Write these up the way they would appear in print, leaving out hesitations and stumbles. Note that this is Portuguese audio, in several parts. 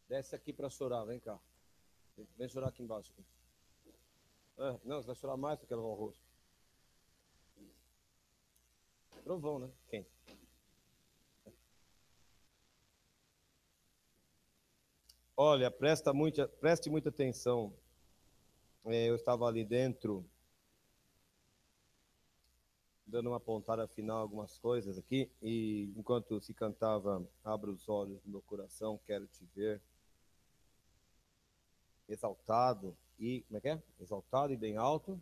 Desce aqui para chorar, vem cá. Vem chorar aqui embaixo. Aqui. Não, você vai chorar mais porque ela vai ao rosto. Trovão, né? Quem? Olha, preste muita atenção. Eu estava ali dentro, dando uma pontada final algumas coisas aqui, e enquanto se cantava Abra os olhos do meu coração, quero te ver, exaltado e, como é que é? Exaltado e bem alto.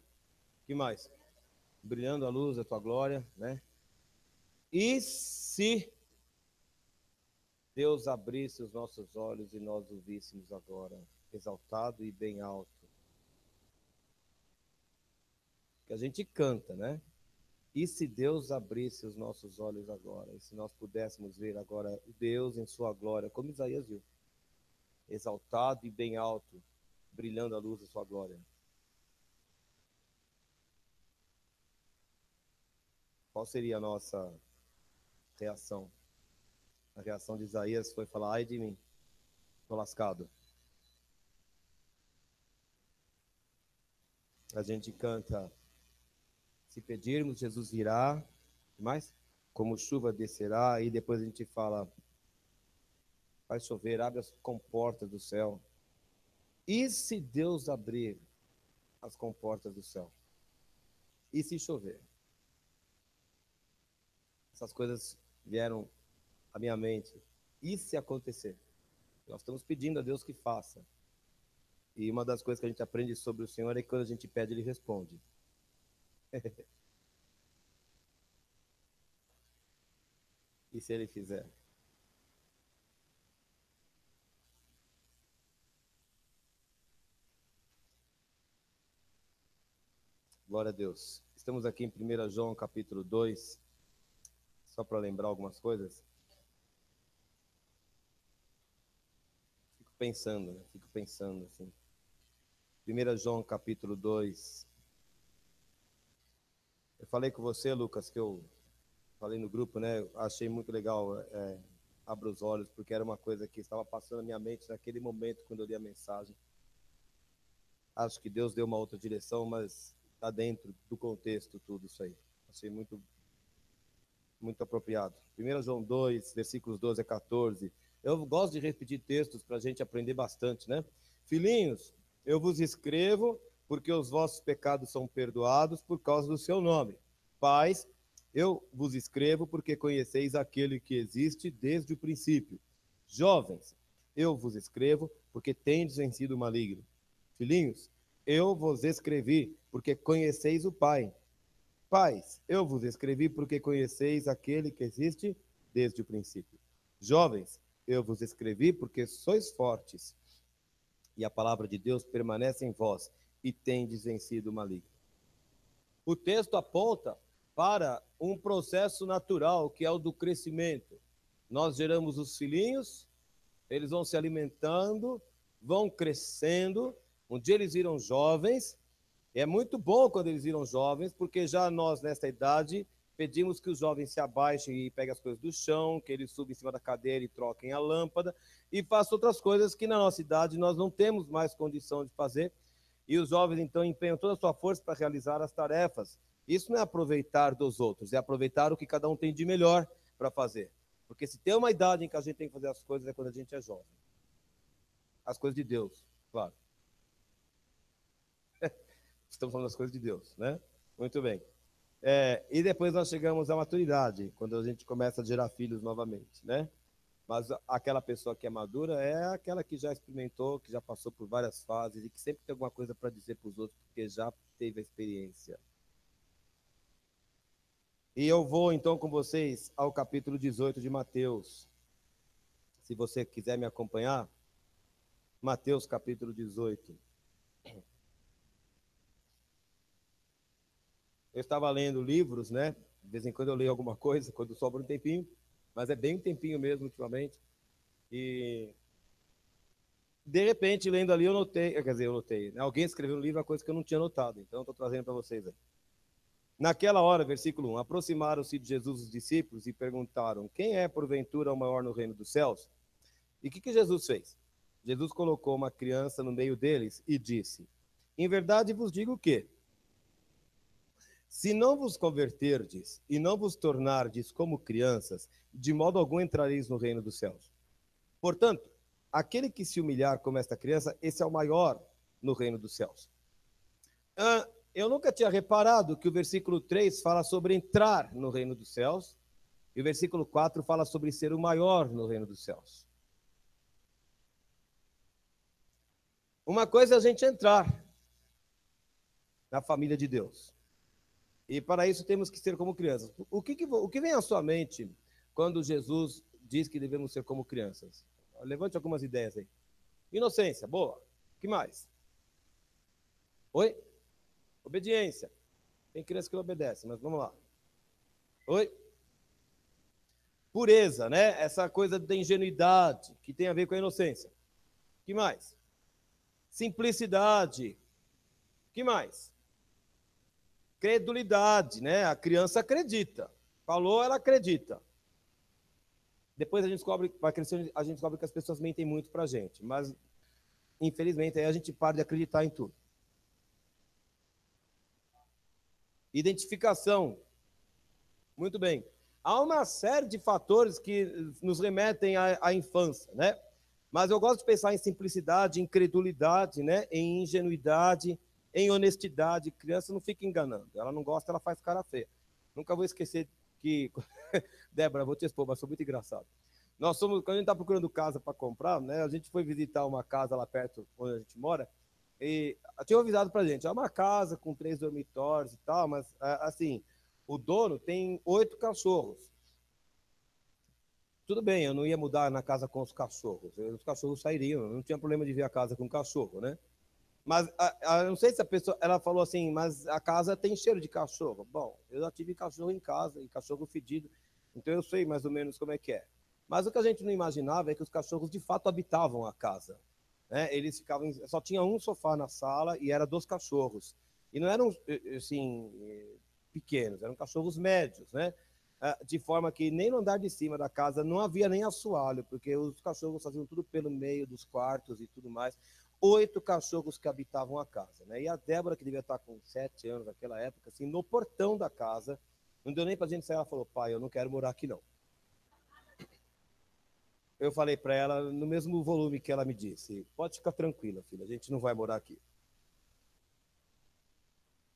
Que mais? Brilhando a luz da tua glória, né? E se Deus abrisse os nossos olhos e nós o víssemos agora, exaltado e bem alto. Que a gente canta, né? E se Deus abrisse os nossos olhos agora, e se nós pudéssemos ver agora Deus em sua glória, como Isaías viu, exaltado e bem alto, brilhando a luz da sua glória. Qual seria a nossa reação? A reação de Isaías foi falar, ai de mim, tô lascado. A gente canta, se pedirmos, Jesus virá, mais? Como chuva descerá, e depois a gente fala, vai chover, abre as comportas do céu. E se Deus abrir as comportas do céu? E se chover? Essas coisas vieram à minha mente. E se acontecer? Nós estamos pedindo a Deus que faça. E uma das coisas que a gente aprende sobre o Senhor é que quando a gente pede, Ele responde. E se Ele fizer? Glória a Deus. Estamos aqui em 1 João capítulo 2, só para lembrar algumas coisas. Fico pensando, né? Fico pensando assim. 1 João capítulo 2. Eu falei com você, Lucas, que eu falei no grupo, né? Eu achei muito legal, Abra os olhos, porque era uma coisa que estava passando na minha mente naquele momento quando eu li a mensagem. Acho que Deus deu uma outra direção, mas está dentro do contexto tudo isso aí. Achei muito, muito apropriado. 1 João 2, versículos 12 a 14. Eu gosto de repetir textos para a gente aprender bastante, né? Filhinhos, eu vos escrevo porque os vossos pecados são perdoados por causa do seu nome. Pais, eu vos escrevo porque conheceis aquele que existe desde o princípio. Jovens, eu vos escrevo porque tendes vencido o maligno. Filhinhos, eu vos escrevi porque conheceis o Pai. Pais, eu vos escrevi porque conheceis aquele que existe desde o princípio. Jovens, eu vos escrevi porque sois fortes e a palavra de Deus permanece em vós e tendes vencido o maligno. O texto aponta para um processo natural que é o do crescimento. Nós geramos os filhinhos, eles vão se alimentando, vão crescendo, um dia eles viram jovens. É muito bom quando eles viram jovens, porque já nós, nessa idade, pedimos que os jovens se abaixem e peguem as coisas do chão, que eles subam em cima da cadeira e troquem a lâmpada, e façam outras coisas que na nossa idade nós não temos mais condição de fazer. E os jovens, então, empenham toda a sua força para realizar as tarefas. Isso não é aproveitar dos outros, é aproveitar o que cada um tem de melhor para fazer. Porque se tem uma idade em que a gente tem que fazer as coisas é quando a gente é jovem. As coisas de Deus, claro. Estamos falando das coisas de Deus, né? Muito bem. E depois nós chegamos à maturidade, quando a gente começa a gerar filhos novamente, né? Mas aquela pessoa que é madura é aquela que já experimentou, que já passou por várias fases e que sempre tem alguma coisa para dizer para os outros, porque já teve a experiência. E eu vou então com vocês ao capítulo 18 de Mateus. Se você quiser me acompanhar, Mateus capítulo 18. Eu estava lendo livros, né? De vez em quando eu leio alguma coisa, quando sobra um tempinho, mas é bem um tempinho mesmo ultimamente. E de repente, lendo ali, eu notei, quer dizer, eu notei, né? Alguém escreveu no livro uma coisa que eu não tinha notado, então estou trazendo para vocês aí. Naquela hora, versículo 1, aproximaram-se de Jesus os discípulos e perguntaram, quem é porventura o maior no reino dos céus? E o que Jesus fez? Jesus colocou uma criança no meio deles e disse: em verdade vos digo que, se não vos converterdes e não vos tornardes como crianças, de modo algum entrareis no reino dos céus. Portanto, aquele que se humilhar como esta criança, esse é o maior no reino dos céus. Eu nunca tinha reparado que o versículo 3 fala sobre entrar no reino dos céus, e o versículo 4 fala sobre ser o maior no reino dos céus. Uma coisa é a gente entrar na família de Deus. E para isso temos que ser como crianças. O que vem à sua mente quando Jesus diz que devemos ser como crianças? Levante algumas ideias aí. Inocência, boa. O que mais? Oi? Obediência. Tem criança que não obedece, mas vamos lá. Oi? Pureza, né? Essa coisa da ingenuidade, que tem a ver com a inocência. O que mais? Simplicidade. O que mais? Credulidade, né? A criança acredita. Falou, ela acredita. Depois a gente descobre, vai crescendo, a gente descobre que as pessoas mentem muito pra gente, mas infelizmente aí a gente para de acreditar em tudo. Identificação. Muito bem. Há uma série de fatores que nos remetem à infância, né? Mas eu gosto de pensar em simplicidade, em credulidade, né? Em ingenuidade, em honestidade. Criança não fica enganando. Ela não gosta, ela faz cara feia. Nunca vou esquecer que... Débora, vou te expor, mas sou muito engraçado. Nós somos, quando a gente está procurando casa para comprar, né? A gente foi visitar uma casa lá perto onde a gente mora, e tinha avisado para a gente, é uma casa com 3 dormitórios e tal, mas assim, o dono tem 8 cachorros. Tudo bem, eu não ia mudar na casa com os cachorros sairiam, não tinha problema de ver a casa com cachorro, né? Mas não sei se a pessoa, ela falou assim, mas a casa tem cheiro de cachorro. Bom, eu já tive cachorro em casa, e cachorro fedido, então eu sei mais ou menos como é que é. Mas o que a gente não imaginava é que os cachorros de fato habitavam a casa, né? Eles ficavam, só tinha um sofá na sala e era dos cachorros. E não eram, assim, pequenos, eram cachorros médios, né? De forma que nem no andar de cima da casa não havia nem assoalho, porque os cachorros faziam tudo pelo meio dos quartos e tudo mais. 8 cachorros que habitavam a casa, né? E a Débora, que devia estar com 7 anos naquela época, assim, no portão da casa, não deu nem pra gente sair, ela falou: pai, eu não quero morar aqui não. Eu falei para ela, no mesmo volume que ela me disse: pode ficar tranquila, filha, a gente não vai morar aqui.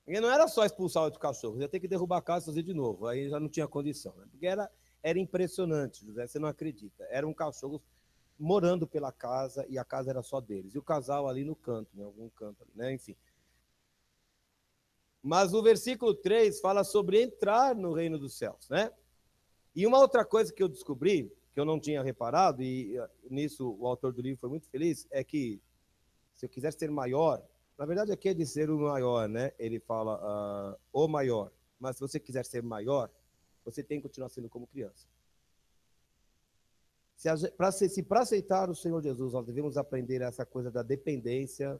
E não era só expulsar 8 cachorros, ia ter que derrubar a casa e fazer de novo, aí já não tinha condição, né? Porque era impressionante, José, você não acredita. Eram cachorros morando pela casa e a casa era só deles. E o casal ali no canto, em algum canto ali, né? Enfim. Mas o versículo 3 fala sobre entrar no reino dos céus, né? E uma outra coisa que eu descobri, que eu não tinha reparado, e nisso o autor do livro foi muito feliz, é que se eu quiser ser maior, na verdade aqui é de ser o maior, né? Ele fala o maior. Mas se você quiser ser maior, você tem que continuar sendo como criança. Para aceitar o Senhor Jesus, nós devemos aprender essa coisa da dependência,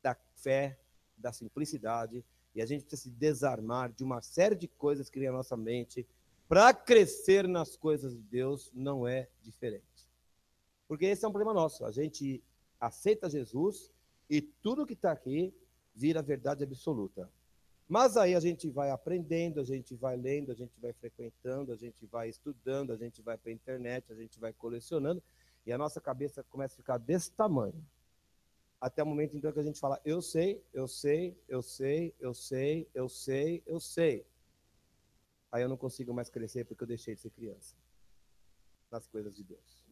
da fé, da simplicidade, e a gente precisa se desarmar de uma série de coisas que vem à nossa mente. Para crescer nas coisas de Deus não é diferente. Porque esse é um problema nosso. A gente aceita Jesus e tudo que está aqui vira verdade absoluta. Mas aí a gente vai aprendendo, a gente vai lendo, a gente vai frequentando, a gente vai estudando, a gente vai para a internet, a gente vai colecionando, e a nossa cabeça começa a ficar desse tamanho. Até o momento então que a gente fala: eu sei, eu sei, eu sei, eu sei, eu sei, eu sei. Aí eu não consigo mais crescer porque eu deixei de ser criança nas coisas de Deus.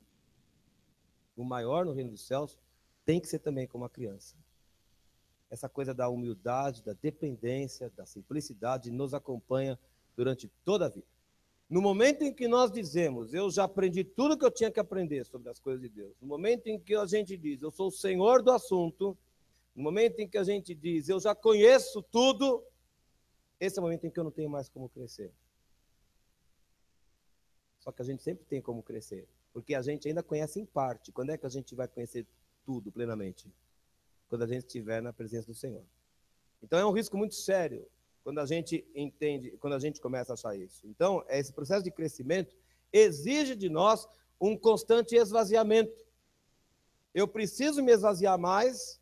O maior no reino dos céus tem que ser também como a criança. Essa coisa da humildade, da dependência, da simplicidade nos acompanha durante toda a vida. No momento em que nós dizemos: eu já aprendi tudo que eu tinha que aprender sobre as coisas de Deus, no momento em que a gente diz: eu sou o senhor do assunto, no momento em que a gente diz: eu já conheço tudo, esse é o momento em que eu não tenho mais como crescer. Só que a gente sempre tem como crescer, porque a gente ainda conhece em parte. Quando é que a gente vai conhecer tudo plenamente? Quando a gente estiver na presença do Senhor. Então é um risco muito sério quando a gente entende, quando a gente começa a achar isso. Então, esse processo de crescimento exige de nós um constante esvaziamento. Eu preciso me esvaziar mais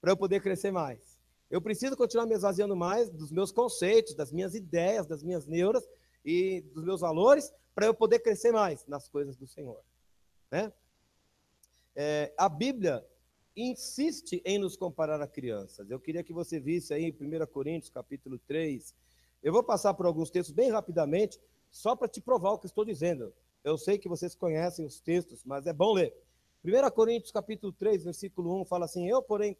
para eu poder crescer mais. Eu preciso continuar me esvaziando mais dos meus conceitos, das minhas ideias, das minhas neuras e dos meus valores, para eu poder crescer mais nas coisas do Senhor. Né? A Bíblia insiste em nos comparar a crianças. Eu queria que você visse aí em 1 Coríntios, capítulo 3. Eu vou passar por alguns textos bem rapidamente, só para te provar o que estou dizendo. Eu sei que vocês conhecem os textos, mas é bom ler. 1 Coríntios, capítulo 3, versículo 1, fala assim, eu, porém,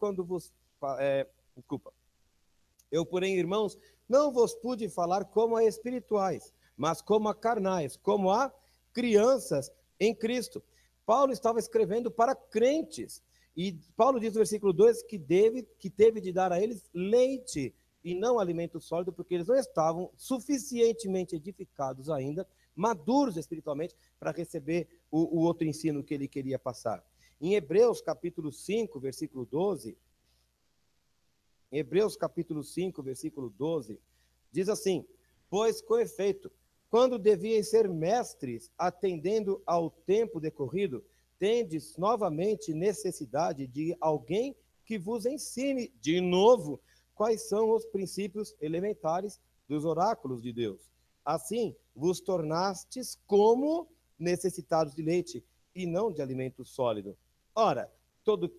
irmãos, não vos pude falar como a espirituais, mas como a carnais, como a crianças em Cristo. Paulo estava escrevendo para crentes, e Paulo diz no versículo 2 que teve de dar a eles leite e não alimento sólido, porque eles não estavam suficientemente edificados ainda, maduros espiritualmente, para receber o outro ensino que ele queria passar. Em Hebreus capítulo 5, versículo 12, em Hebreus capítulo 5, versículo 12, diz assim, pois com efeito, quando devíeis ser mestres, atendendo ao tempo decorrido, tendes novamente necessidade de alguém que vos ensine de novo quais são os princípios elementares dos oráculos de Deus. Assim, vos tornastes como necessitados de leite e não de alimento sólido. Ora, todo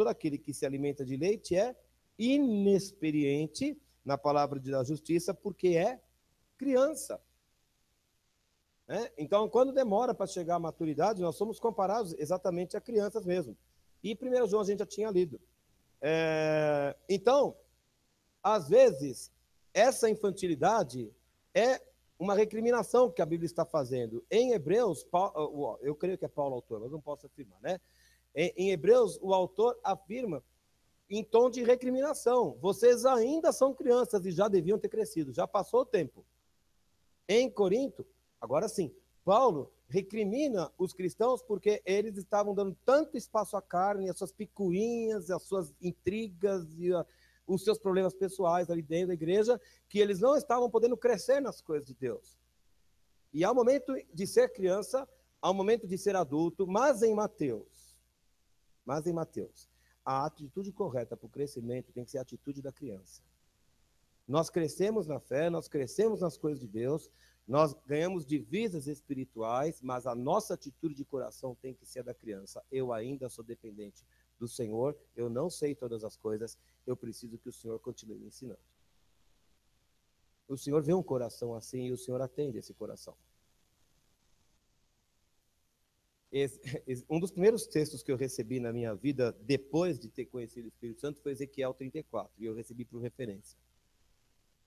aquele que se alimenta de leite é inexperiente na palavra da justiça, porque é criança. Então, quando demora para chegar à maturidade, nós somos comparados exatamente a crianças mesmo. E 1 João a gente já tinha lido. Então, às vezes, essa infantilidade é uma recriminação que a Bíblia está fazendo. Em Hebreus, eu creio que é Paulo o autor, mas não posso afirmar, né? Em Hebreus, o autor afirma em tom de recriminação. Vocês ainda são crianças e já deviam ter crescido, já passou o tempo. Em Corinto, agora sim, Paulo recrimina os cristãos porque eles estavam dando tanto espaço à carne, às suas picuinhas, às suas intrigas e os seus problemas pessoais ali dentro da igreja, que eles não estavam podendo crescer nas coisas de Deus. E há o momento de ser criança, há o momento de ser adulto, mas em Mateus, a atitude correta para o crescimento tem que ser a atitude da criança. Nós crescemos na fé, nós crescemos nas coisas de Deus, nós ganhamos divisas espirituais, mas a nossa atitude de coração tem que ser a da criança. Eu ainda sou dependente do Senhor, eu não sei todas as coisas, eu preciso que o Senhor continue me ensinando. O Senhor vê um coração assim e o Senhor atende esse coração. Um dos primeiros textos que eu recebi na minha vida, depois de ter conhecido o Espírito Santo, foi Ezequiel 34, e eu recebi por referência.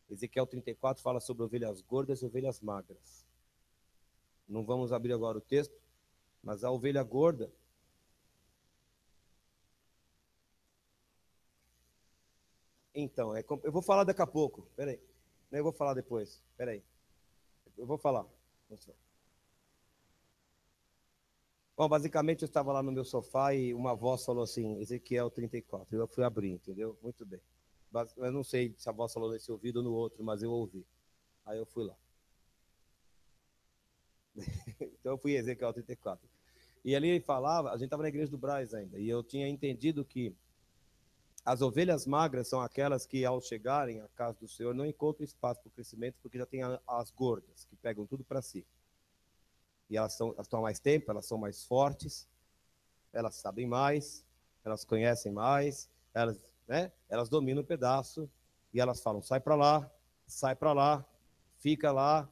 Ezequiel 34 fala sobre ovelhas gordas e ovelhas magras. Não vamos abrir agora o texto, mas a ovelha gorda... Então, eu vou falar daqui a pouco, peraí. Eu vou falar depois, peraí. Eu vou falar. Bom, basicamente eu estava lá no meu sofá e uma voz falou assim, Ezequiel 34. Eu fui abrir, entendeu? Muito bem. Eu não sei se a voz falou nesse ouvido ou no outro, mas eu ouvi. Aí eu fui lá. Então eu fui em Ezequiel 34. E ali ele falava, a gente estava na igreja do Braz ainda, e eu tinha entendido que as ovelhas magras são aquelas que, ao chegarem à casa do Senhor, não encontram espaço para o crescimento, porque já tem as gordas, que pegam tudo para si. E elas estão há mais tempo, elas são mais fortes, elas sabem mais, elas conhecem mais, elas dominam o pedaço, e elas falam, sai para lá, fica lá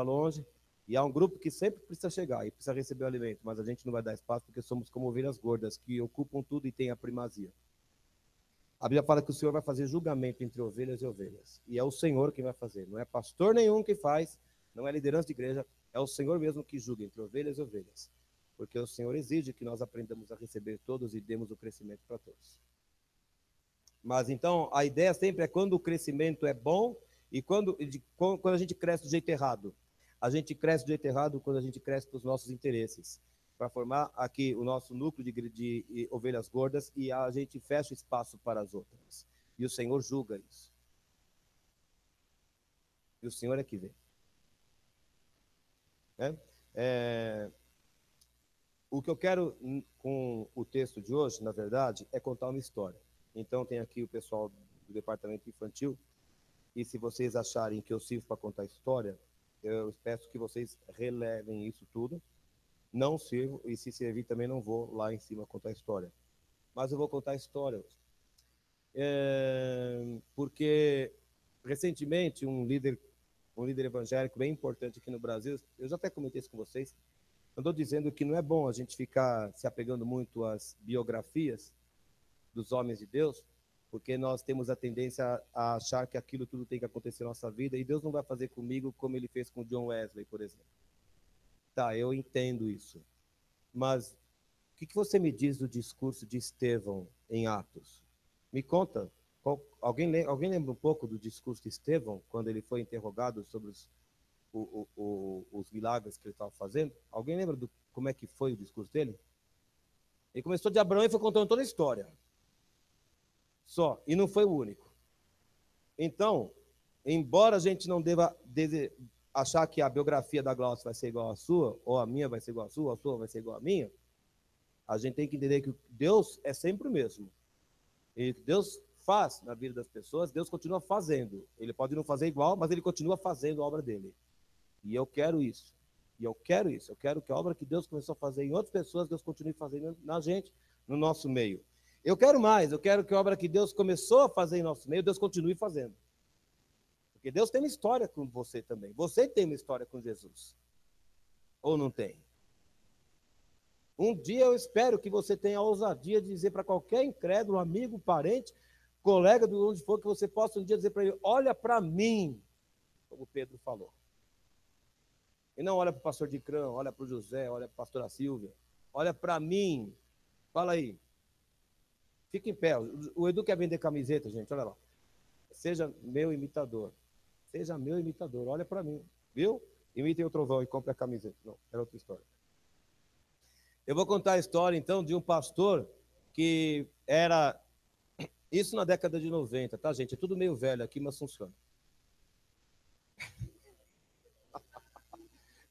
longe. E há um grupo que sempre precisa chegar e precisa receber o alimento, mas a gente não vai dar espaço porque somos como ovelhas gordas, que ocupam tudo e têm a primazia. A Bíblia fala que o Senhor vai fazer julgamento entre ovelhas e ovelhas. E é o Senhor quem vai fazer. Não é pastor nenhum que faz, não é liderança de igreja, é o Senhor mesmo que julga entre ovelhas e ovelhas. Porque o Senhor exige que nós aprendamos a receber todos e demos o crescimento para todos. Mas então, a ideia sempre é quando o crescimento é bom e quando a gente cresce do jeito errado. A gente cresce do jeito errado quando a gente cresce para os nossos interesses, para formar aqui o nosso núcleo de ovelhas gordas e a gente fecha espaço para as outras. E o Senhor julga isso. E o Senhor é que vê. o que eu quero com o texto de hoje, na verdade, é contar uma história. Então, tem aqui o pessoal do departamento infantil, e se vocês acharem que eu sirvo para contar história, eu peço que vocês relevem isso tudo. Não sirvo, e se servir também não vou lá em cima contar história. Mas eu vou contar história hoje. Porque, recentemente, um líder evangélico bem importante aqui no Brasil, eu já até comentei isso com vocês, andou dizendo que não é bom a gente ficar se apegando muito às biografias dos homens de Deus, porque nós temos a tendência a achar que aquilo tudo tem que acontecer na nossa vida, e Deus não vai fazer comigo como ele fez com John Wesley, por exemplo. Tá, eu entendo isso. Mas o que você me diz do discurso de Estevão em Atos? Me conta. Alguém lembra um pouco do discurso de Estevão, quando ele foi interrogado sobre os milagres que ele estava fazendo? Alguém lembra como é que foi o discurso dele? Ele começou de Abraão e foi contando toda a história. Só, e não foi o único. Então, embora a gente não deva achar que a biografia da Glaucia vai ser igual à sua, ou a minha vai ser igual à sua vai ser igual à minha, a gente tem que entender que Deus é sempre o mesmo. E o que Deus faz na vida das pessoas, Deus continua fazendo. Ele pode não fazer igual, mas ele continua fazendo a obra dele. E eu quero isso. E eu quero isso. Eu quero que a obra que Deus começou a fazer em outras pessoas, Deus continue fazendo na gente, no nosso meio. Eu quero mais. Eu quero que a obra que Deus começou a fazer em nosso meio, Deus continue fazendo. Porque Deus tem uma história com você também. Você tem uma história com Jesus. Ou não tem? Um dia eu espero que você tenha a ousadia de dizer para qualquer incrédulo, amigo, parente, colega, de onde for, que você possa um dia dizer para ele: olha para mim, como Pedro falou. E não olha para o pastor Dicrã, olha para o José, olha para a pastora Silvia. Olha para mim. Fala aí. Fica em pé. O Edu quer vender camiseta, gente. Olha lá. Seja meu imitador. Seja meu imitador. Olha para mim. Viu? Imitem o trovão e compre a camiseta. Não, era outra história. Eu vou contar a história, então, de um pastor que era... Isso na década de 90, tá, gente? É tudo meio velho aqui, mas funciona.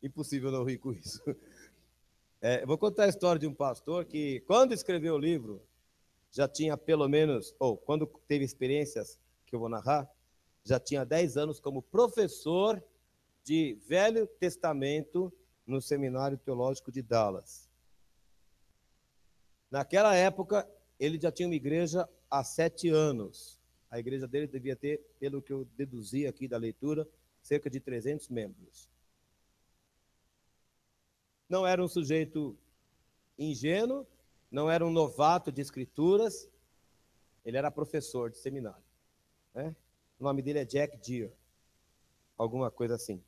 Impossível não rir com isso. Eu vou contar a história de um pastor que, quando escreveu o livro, já tinha pelo menos... Ou, quando teve experiências que eu vou narrar, já tinha 10 anos como professor de Velho Testamento no Seminário Teológico de Dallas. Naquela época, ele já tinha uma igreja há 7 anos. A igreja dele devia ter, pelo que eu deduzi aqui da leitura, cerca de 300 membros. Não era um sujeito ingênuo, não era um novato de escrituras, ele era professor de seminário. Né? O nome dele é Jack Deere, alguma coisa assim.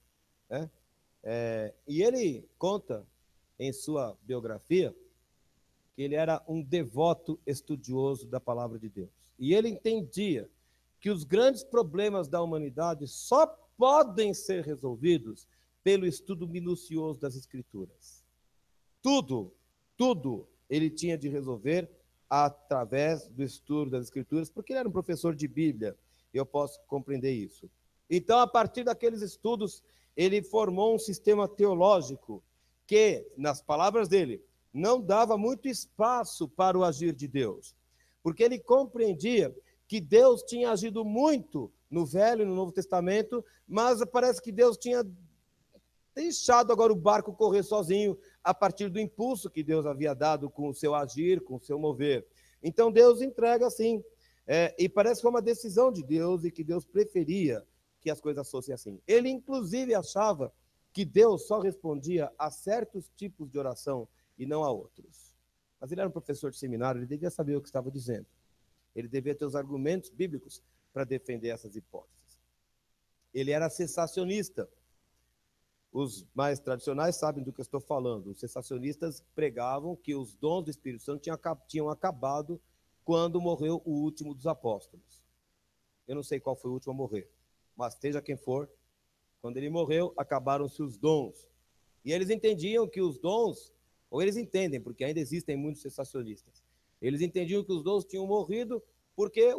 Né? E ele conta em sua biografia que ele era um devoto estudioso da palavra de Deus. E ele entendia que os grandes problemas da humanidade só podem ser resolvidos pelo estudo minucioso das Escrituras. Tudo ele tinha de resolver através do estudo das Escrituras, porque ele era um professor de Bíblia, e eu posso compreender isso. Então, a partir daqueles estudos, ele formou um sistema teológico que, nas palavras dele, não dava muito espaço para o agir de Deus, porque ele compreendia que Deus tinha agido muito no Velho e no Novo Testamento, mas parece que Deus tinha deixado agora o barco correr sozinho a partir do impulso que Deus havia dado com o seu agir, com o seu mover. Então Deus entrega assim, e parece que foi uma decisão de Deus e que Deus preferia que as coisas fossem assim. Ele inclusive achava que Deus só respondia a certos tipos de oração e não a outros. Mas ele era um professor de seminário, ele devia saber o que estava dizendo. Ele devia ter os argumentos bíblicos para defender essas hipóteses. Ele era sensacionista. Os mais tradicionais sabem do que eu estou falando. Os sensacionistas pregavam que os dons do Espírito Santo tinham acabado quando morreu o último dos apóstolos. Eu não sei qual foi o último a morrer, mas seja quem for, quando ele morreu, acabaram-se os dons. E eles entendiam que os dons, ou eles entendem, porque ainda existem muitos sensacionistas, eles entendiam que os dons tinham morrido porque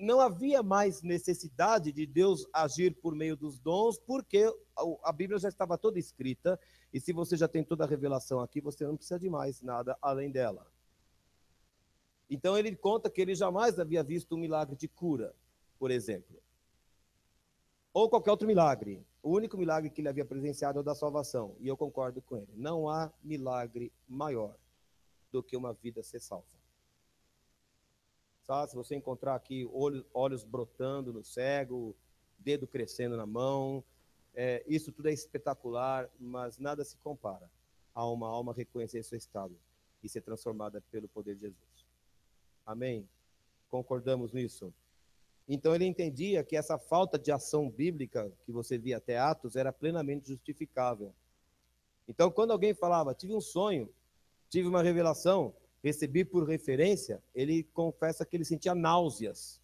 não havia mais necessidade de Deus agir por meio dos dons, porque a Bíblia já estava toda escrita, e se você já tem toda a revelação aqui, você não precisa de mais nada além dela. Então ele conta que ele jamais havia visto um milagre de cura, por exemplo, ou qualquer outro milagre. O único milagre que ele havia presenciado é o da salvação, e eu concordo com ele. Não há milagre maior do que uma vida ser salva. Sabe? Se você encontrar aqui olhos brotando no cego, dedo crescendo na mão, isso tudo é espetacular, mas nada se compara a uma alma reconhecer seu estado e ser transformada pelo poder de Jesus. Amém? Concordamos nisso? Então ele entendia que essa falta de ação bíblica que você via até Atos era plenamente justificável. Então quando alguém falava, tive um sonho, tive uma revelação, recebi por referência, ele confessa que ele sentia náuseas.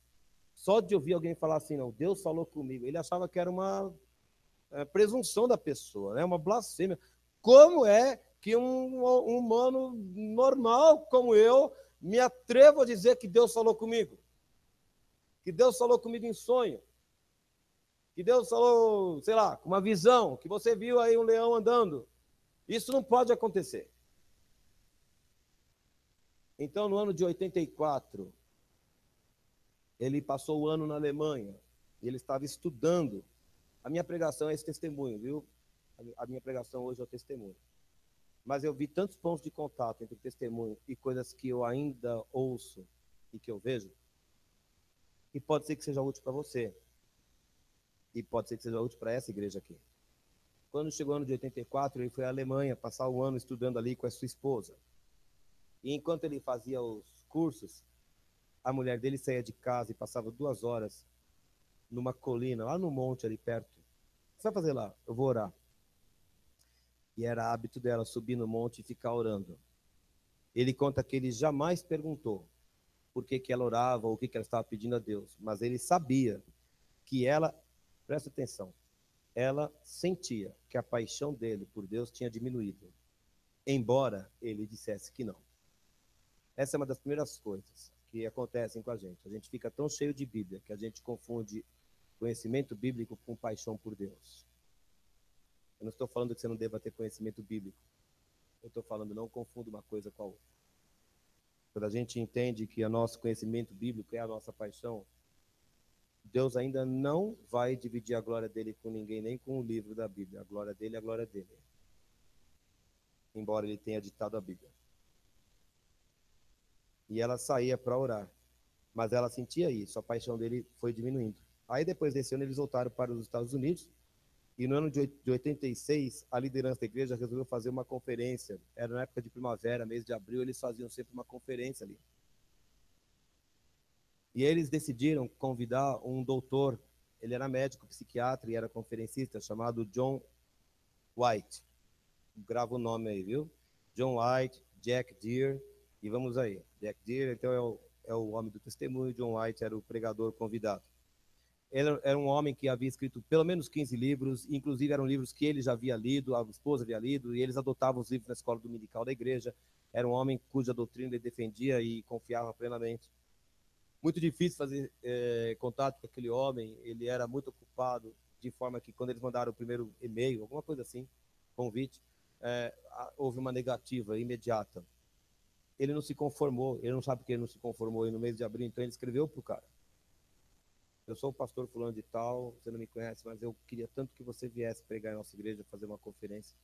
Só de ouvir alguém falar assim, não, Deus falou comigo. Ele achava que era uma presunção da pessoa, né? Uma blasfêmia. Como é que um humano normal como eu me atrevo a dizer que Deus falou comigo? Que Deus falou comigo em sonho? Que Deus falou, sei lá, com uma visão, que você viu aí um leão andando? Isso não pode acontecer. Então, no ano de 84, ele passou o ano na Alemanha, e ele estava estudando. A minha pregação é esse testemunho, viu? A minha pregação hoje é o testemunho. Mas eu vi tantos pontos de contato entre o testemunho e coisas que eu ainda ouço e que eu vejo, e pode ser que seja útil para você, e pode ser que seja útil para essa igreja aqui. Quando chegou o ano de 84, ele foi à Alemanha passar o ano estudando ali com a sua esposa. E enquanto ele fazia os cursos, a mulher dele saía de casa e passava 2 horas numa colina, lá no monte ali perto. O que você vai fazer lá? Eu vou orar. E era hábito dela subir no monte e ficar orando. Ele conta que ele jamais perguntou por que ela orava ou o que ela estava pedindo a Deus, mas ele sabia que ela, presta atenção, ela sentia que a paixão dele por Deus tinha diminuído, embora ele dissesse que não. Essa é uma das primeiras coisas que acontecem com a gente. A gente fica tão cheio de Bíblia que a gente confunde conhecimento bíblico com paixão por Deus. Eu não estou falando que você não deva ter conhecimento bíblico. Eu estou falando, não confunda uma coisa com a outra. Quando a gente entende que o nosso conhecimento bíblico é a nossa paixão, Deus ainda não vai dividir a glória dele com ninguém, nem com o livro da Bíblia. A glória dele é a glória dele. Embora ele tenha ditado a Bíblia. E ela saía para orar. Mas ela sentia isso, a paixão dele foi diminuindo. Aí depois desse ano eles voltaram para os Estados Unidos. E no ano de 86, a liderança da igreja resolveu fazer uma conferência. Era na época de primavera, mês de abril, eles faziam sempre uma conferência ali. E eles decidiram convidar um doutor, ele era médico, psiquiatra e era conferencista, chamado John White. Grava o nome aí, viu? John White, Jack Deere, e vamos aí. Jack Deere, então, é o homem do testemunho, John White era o pregador convidado. Ele era um homem que havia escrito pelo menos 15 livros, inclusive eram livros que ele já havia lido, a esposa havia lido, e eles adotavam os livros na escola dominical da igreja. Era um homem cuja doutrina ele defendia e confiava plenamente. Muito difícil fazer contato com aquele homem, ele era muito ocupado, de forma que quando eles mandaram o primeiro e-mail, alguma coisa assim, convite, houve uma negativa imediata. Ele não se conformou, ele não sabe porque ele não se conformou, e no mês de abril, então ele escreveu para o cara: eu sou o pastor fulano de tal, você não me conhece, mas eu queria tanto que você viesse pregar em nossa igreja, fazer uma conferência.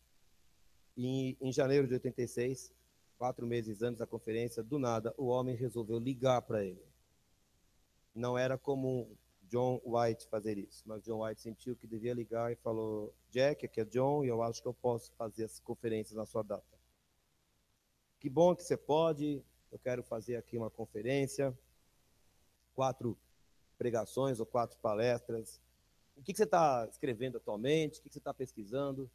E em janeiro de 86, 4 meses antes da conferência, do nada, o homem resolveu ligar para ele. Não era comum John White fazer isso, mas John White sentiu que devia ligar e falou: Jack, aqui é John, e eu acho que eu posso fazer as conferências na sua data. Que bom que você pode, eu quero fazer aqui uma conferência, 4 pregações ou 4 palestras. O que você está escrevendo atualmente? O que você está pesquisando?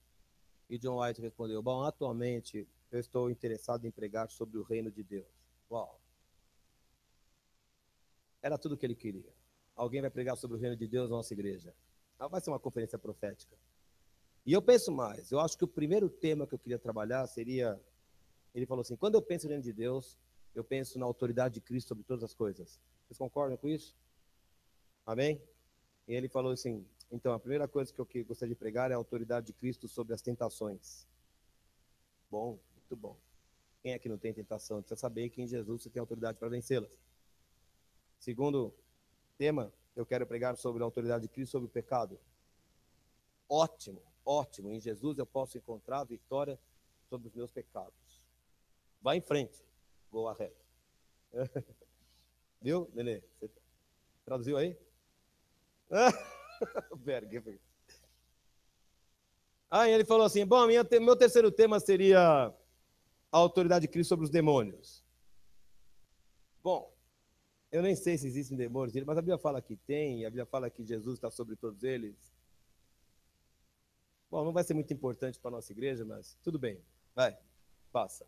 E John White respondeu: bom, atualmente eu estou interessado em pregar sobre o reino de Deus. Uau! Era tudo o que ele queria. Alguém vai pregar sobre o reino de Deus na nossa igreja. Vai ser uma conferência profética. E eu penso mais, eu acho que o primeiro tema que eu queria trabalhar seria, ele falou assim: quando eu penso no reino de Deus, eu penso na autoridade de Cristo sobre todas as coisas. Vocês concordam com isso? Amém? E ele falou assim, então, a primeira coisa que eu gostaria de pregar é a autoridade de Cristo sobre as tentações. Bom, muito bom. Quem é que não tem tentação? Precisa saber que em Jesus você tem autoridade para vencê-las. Segundo tema, eu quero pregar sobre a autoridade de Cristo sobre o pecado. Ótimo, ótimo. Em Jesus eu posso encontrar vitória sobre os meus pecados. Vá em frente. Go ahead. Viu, Nenê? Você traduziu aí? Aí ele falou assim, bom, meu terceiro tema seria a autoridade de Cristo sobre os demônios. Bom, eu nem sei se existem demônios, mas a Bíblia fala que tem, a Bíblia fala que Jesus está sobre todos eles. Bom, não vai ser muito importante para a nossa igreja, mas tudo bem. Vai, passa.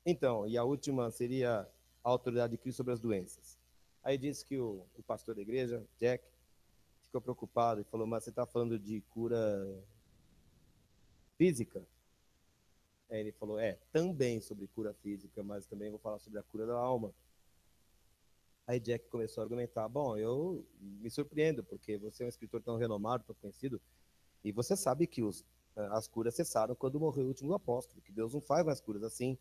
Então, e a última seria a autoridade de Cristo sobre as doenças. Aí disse que o pastor da igreja, Jack, ficou preocupado e falou, mas você está falando de cura física? Aí ele falou, também sobre cura física, mas também vou falar sobre a cura da alma. Aí Jack começou a argumentar, bom, eu me surpreendo, porque você é um escritor tão renomado, tão conhecido, e você sabe que as curas cessaram quando morreu o último apóstolo, que Deus não faz mais curas assim.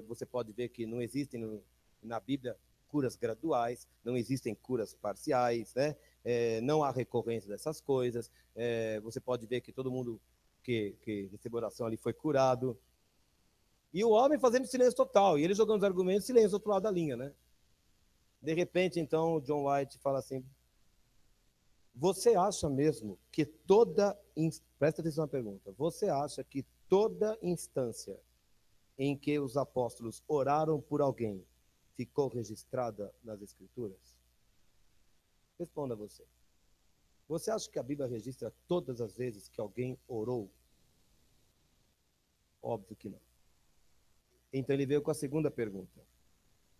Você pode ver que não existem na Bíblia curas graduais, não existem curas parciais, né? Não há recorrência dessas coisas. Você pode ver que todo mundo que recebeu oração ali foi curado. E o homem fazendo silêncio total, e ele jogando os argumentos, silêncio do outro lado da linha, né? De repente, então, o John White fala assim, você acha mesmo que presta atenção na pergunta, você acha que toda instância em que os apóstolos oraram por alguém ficou registrada nas Escrituras? Responda você. Você acha que a Bíblia registra todas as vezes que alguém orou? Óbvio que não. Então ele veio com a segunda pergunta.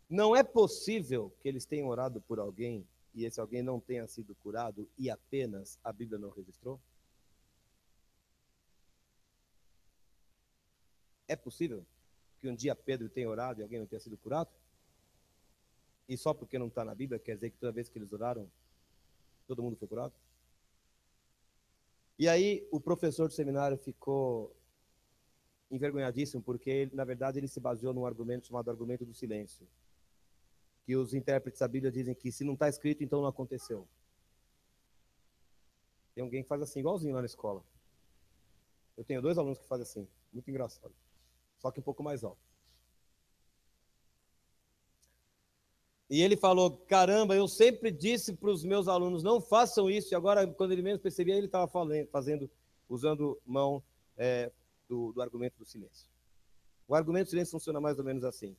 Não é possível que eles tenham orado por alguém e esse alguém não tenha sido curado e apenas a Bíblia não registrou? É possível que um dia Pedro tenha orado e alguém não tenha sido curado? E só porque não está na Bíblia quer dizer que toda vez que eles oraram, todo mundo foi curado? E aí o professor do seminário ficou envergonhadíssimo, porque, na verdade, ele se baseou num argumento chamado argumento do silêncio. Que os intérpretes da Bíblia dizem que se não está escrito, então não aconteceu. Tem alguém que faz assim, igualzinho lá na escola. Eu tenho 2 alunos que fazem assim, muito engraçado. Só que um pouco mais alto. E ele falou, caramba, eu sempre disse para os meus alunos, não façam isso. E agora, quando ele menos percebia, ele estava usando mão do argumento do silêncio. O argumento do silêncio funciona mais ou menos assim.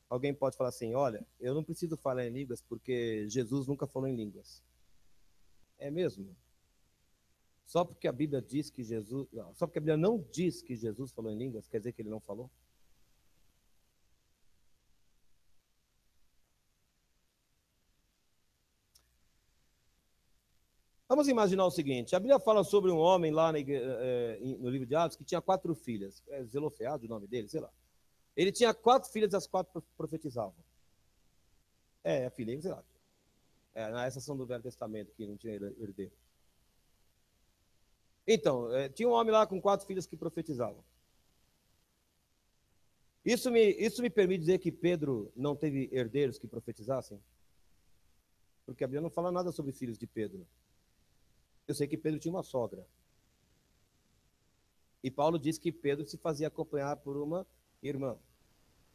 Alguém pode falar assim, olha, eu não preciso falar em línguas porque Jesus nunca falou em línguas. É mesmo? Só porque a Bíblia diz que Jesus... Não, só porque a Bíblia não diz que Jesus falou em línguas, quer dizer que ele não falou? Vamos imaginar o seguinte, a Bíblia fala sobre um homem lá no livro de Atos que tinha 4 filhas. Zelofeado o nome dele, sei lá. Ele tinha 4 filhas e as 4 profetizavam. A filha, sei lá. Na exceção do Velho Testamento, que não tinha herdeiro. Então, tinha um homem lá com 4 filhas que profetizavam. Isso me permite dizer que Pedro não teve herdeiros que profetizassem? Porque a Bíblia não fala nada sobre filhos de Pedro. Eu sei que Pedro tinha uma sogra. E Paulo diz que Pedro se fazia acompanhar por uma irmã.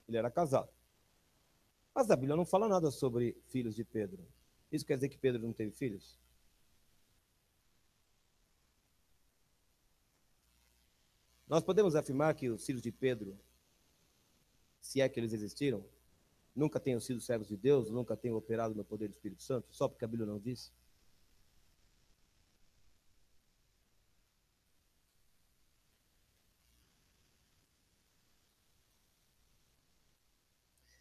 Ele era casado. Mas a Bíblia não fala nada sobre filhos de Pedro. Isso quer dizer que Pedro não teve filhos? Nós podemos afirmar que os filhos de Pedro, se é que eles existiram, nunca tenham sido servos de Deus, nunca tenham operado no poder do Espírito Santo, só porque a Bíblia não diz?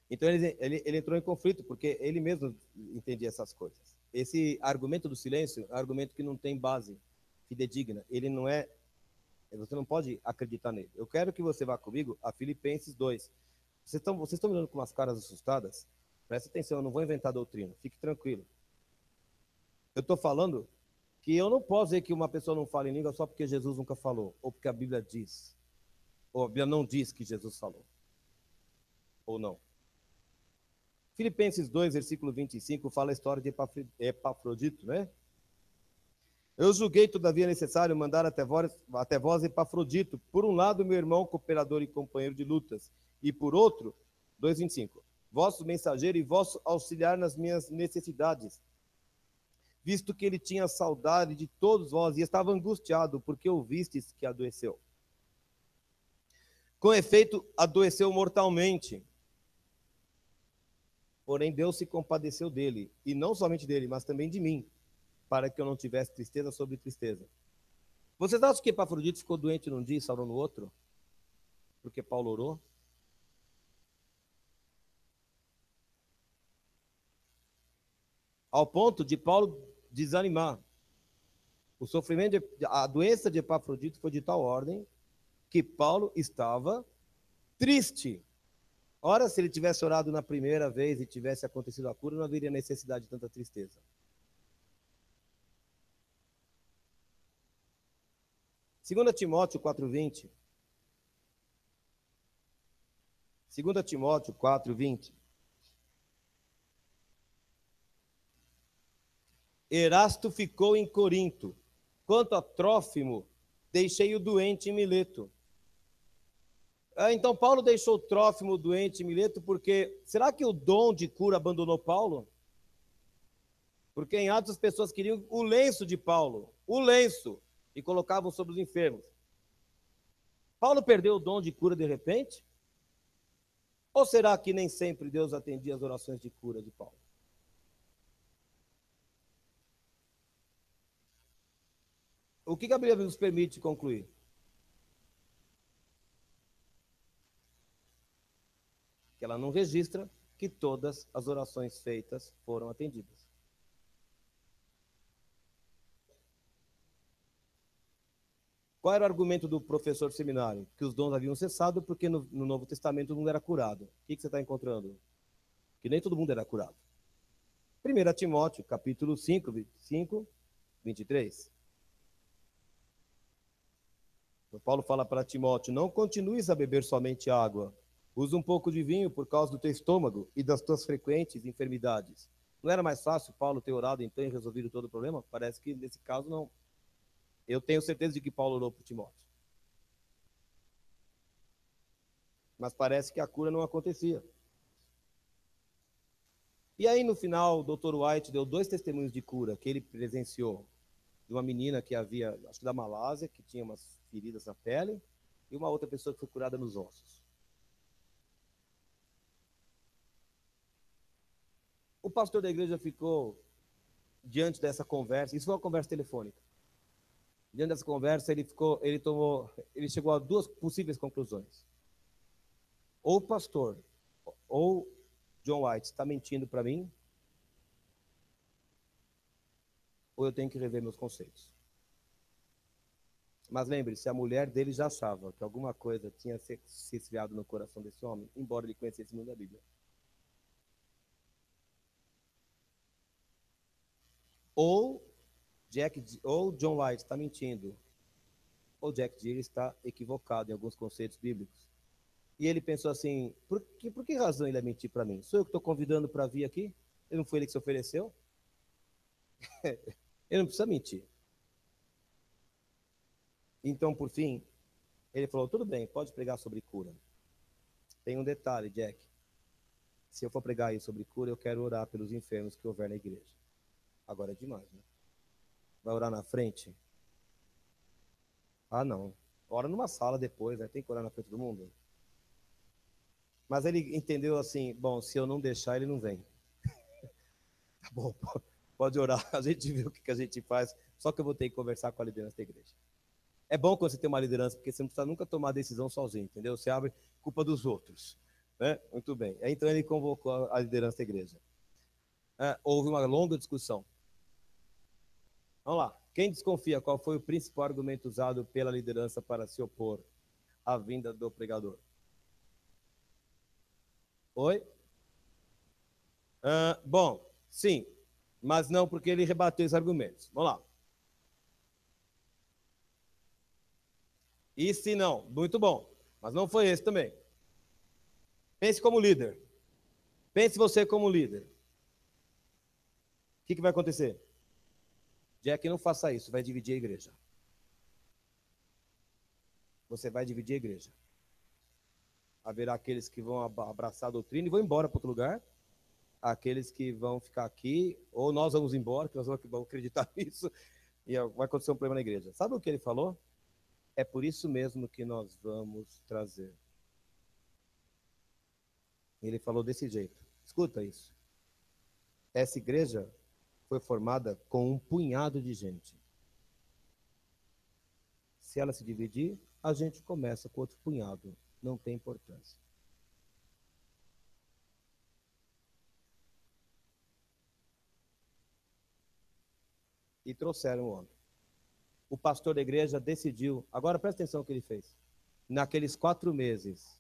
Então ele entrou em conflito, porque ele mesmo entendia essas coisas. Esse argumento do silêncio é um argumento que não tem base fidedigna. Ele não é. Você não pode acreditar nele. Eu quero que você vá comigo a Filipenses 2. Vocês estão me olhando com umas caras assustadas? Presta atenção, eu não vou inventar doutrina. Fique tranquilo. Eu estou falando que eu não posso dizer que uma pessoa não fala em língua só porque Jesus nunca falou, ou porque a Bíblia diz, ou a Bíblia não diz que Jesus falou, ou não. Filipenses 2, versículo 25, fala a história de Epafrodito, né? Eu julguei, todavia, necessário mandar até vós Epafrodito, por um lado, meu irmão, cooperador e companheiro de lutas, e por outro, 2,25, vosso mensageiro e vosso auxiliar nas minhas necessidades, visto que ele tinha saudade de todos vós e estava angustiado, porque ouvistes que adoeceu. Com efeito, adoeceu mortalmente. Porém, Deus se compadeceu dele, e não somente dele, mas também de mim, para que eu não tivesse tristeza sobre tristeza. Vocês acham que Epafrodito ficou doente num dia e sarou no outro? Porque Paulo orou? Ao ponto de Paulo desanimar. O sofrimento, a doença de Epafrodito foi de tal ordem que Paulo estava triste. Ora, se ele tivesse orado na primeira vez e tivesse acontecido a cura, não haveria necessidade de tanta tristeza. 2 Timóteo 4,20. 2 Timóteo 4,20. Erasto ficou em Corinto. Quanto a Trófimo, deixei-o doente em Mileto. Então, Paulo deixou Trófimo doente em Mileto porque... Será que o dom de cura abandonou Paulo? Porque em Atos as pessoas queriam o lenço de Paulo. O lenço. E colocavam sobre os enfermos. Paulo perdeu o dom de cura de repente? Ou será que nem sempre Deus atendia as orações de cura de Paulo? O que a Bíblia nos permite concluir? Que ela não registra que todas as orações feitas foram atendidas. Qual era o argumento do professor de seminário? Que os dons haviam cessado porque no Novo Testamento todo mundo era curado. O que você está encontrando? Que nem todo mundo era curado. 1 Timóteo, capítulo 5, 25, 23. Então, Paulo fala para Timóteo, não continues a beber somente água. Usa um pouco de vinho por causa do teu estômago e das tuas frequentes enfermidades. Não era mais fácil Paulo ter orado então e resolvido todo o problema? Parece que nesse caso não. Eu tenho certeza de que Paulo orou por Timóteo. Mas parece que a cura não acontecia. E aí, no final, o Dr. White deu 2 testemunhos de cura que ele presenciou. De uma menina que havia, acho que da Malásia, que tinha umas feridas na pele, e uma outra pessoa que foi curada nos ossos. O pastor da igreja ficou diante dessa conversa, isso foi uma conversa telefônica. Diante dessa conversa, ele chegou a 2 possíveis conclusões. Ou o pastor, ou John White está mentindo para mim, ou eu tenho que rever meus conceitos. Mas lembre-se, a mulher dele já achava que alguma coisa tinha se esfriado no coração desse homem, embora ele conhecesse muito da Bíblia. Ou John White está mentindo, ou Jack Deere está equivocado em alguns conceitos bíblicos. E ele pensou assim, por que razão ele ia mentir para mim? Sou eu que estou convidando para vir aqui? Ele não foi ele que se ofereceu? Ele não precisa mentir. Então, por fim, ele falou, tudo bem, pode pregar sobre cura. Tem um detalhe, Jack. Se eu for pregar aí sobre cura, eu quero orar pelos enfermos que houver na igreja. Agora é demais, né? Vai orar na frente? Ah, não. Ora numa sala depois, né? Tem que orar na frente do mundo. Mas ele entendeu assim, bom, se eu não deixar, ele não vem. Tá bom, pode orar, a gente vê o que a gente faz, só que eu vou ter que conversar com a liderança da igreja. É bom quando você tem uma liderança, porque você não precisa nunca tomar decisão sozinho, entendeu? Você abre culpa dos outros. Né? Muito bem. Então ele convocou a liderança da igreja. Houve uma longa discussão. Vamos lá. Quem desconfia qual foi o principal argumento usado pela liderança para se opor à vinda do pregador? Oi? Bom, sim. Mas não porque ele rebateu os argumentos. Vamos lá. E se não? Muito bom. Mas não foi esse também. Pense como líder. Pense você como líder. O que vai acontecer? Jack, não faça isso, vai dividir a igreja. Você vai dividir a igreja. Haverá aqueles que vão abraçar a doutrina e vão embora para outro lugar. Aqueles que vão ficar aqui, ou nós vamos embora, que nós vamos acreditar nisso, e vai acontecer um problema na igreja. Sabe o que ele falou? É por isso mesmo que nós vamos trazer. Ele falou desse jeito. Escuta isso. Essa igreja foi formada com um punhado de gente. Se ela se dividir, a gente começa com outro punhado. Não tem importância. E trouxeram o homem. O pastor da igreja decidiu, agora presta atenção no que ele fez. Naqueles 4 meses,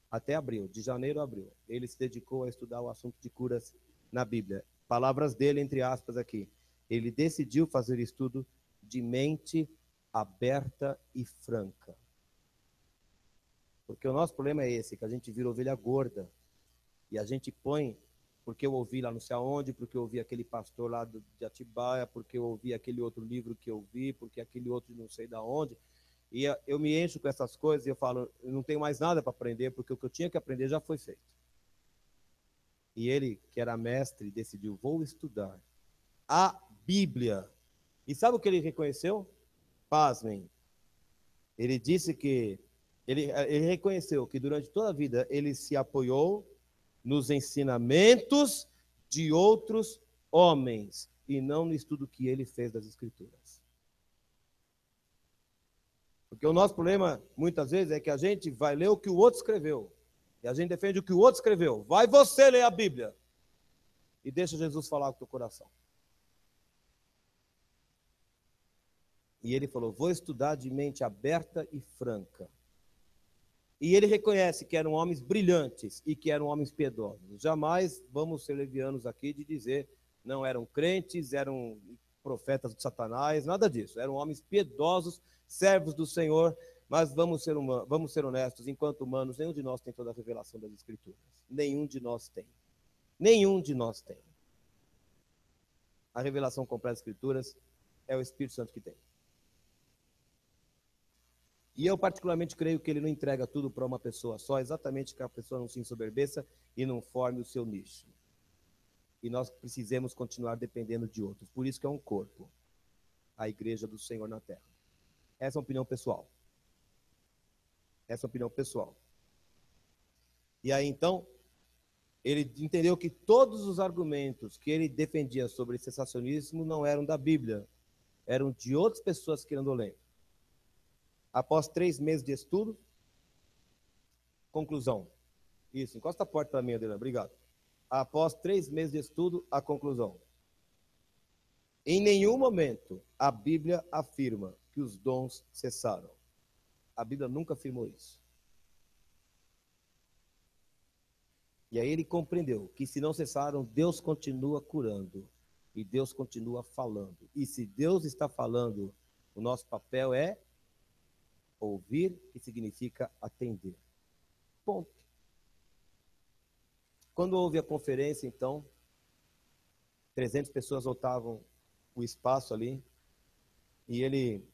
até abril, de janeiro a abril, ele se dedicou a estudar o assunto de curas na Bíblia. Palavras dele, entre aspas, aqui. Ele decidiu fazer estudo de mente aberta e franca. Porque o nosso problema é esse, que a gente vira ovelha gorda. E a gente põe, porque eu ouvi lá não sei aonde, porque eu ouvi aquele pastor lá de Atibaia, porque eu ouvi aquele outro livro que eu vi, porque aquele outro não sei da onde. E eu me encho com essas coisas e eu falo, eu não tenho mais nada para aprender, porque o que eu tinha que aprender já foi feito. E ele, que era mestre, decidiu, vou estudar a Bíblia. E sabe o que ele reconheceu? Pasmem. Ele disse que, ele reconheceu que durante toda a vida ele se apoiou nos ensinamentos de outros homens e não no estudo que ele fez das Escrituras. Porque o nosso problema, muitas vezes, é que a gente vai ler o que o outro escreveu. E a gente defende o que o outro escreveu. Vai você ler a Bíblia. E deixa Jesus falar com o teu coração. E ele falou, vou estudar de mente aberta e franca. E ele reconhece que eram homens brilhantes e que eram homens piedosos. Jamais vamos ser levianos aqui de dizer não eram crentes, eram profetas de Satanás, nada disso. Eram homens piedosos, servos do Senhor, mas vamos ser honestos, enquanto humanos, nenhum de nós tem toda a revelação das Escrituras. Nenhum de nós tem. Nenhum de nós tem. A revelação completa das Escrituras é o Espírito Santo que tem. E eu particularmente creio que ele não entrega tudo para uma pessoa só, exatamente que a pessoa não se ensoberbeça e não forme o seu nicho. E nós precisamos continuar dependendo de outros. Por isso que é um corpo, a igreja do Senhor na terra. Essa é uma opinião pessoal. Essa é uma opinião pessoal. E aí então, ele entendeu que todos os argumentos que ele defendia sobre sensacionismo não eram da Bíblia, eram de outras pessoas que andam lendo. Após 3 meses de estudo, conclusão. Isso, encosta a porta para mim, Adriana, obrigado. Após 3 meses de estudo, a conclusão. Em nenhum momento a Bíblia afirma que os dons cessaram. A Bíblia nunca afirmou isso. E aí ele compreendeu que se não cessaram, Deus continua curando. E Deus continua falando. E se Deus está falando, o nosso papel é ouvir, que significa atender. Ponto. Quando houve a conferência, então, 300 pessoas lotavam o espaço ali, e ele,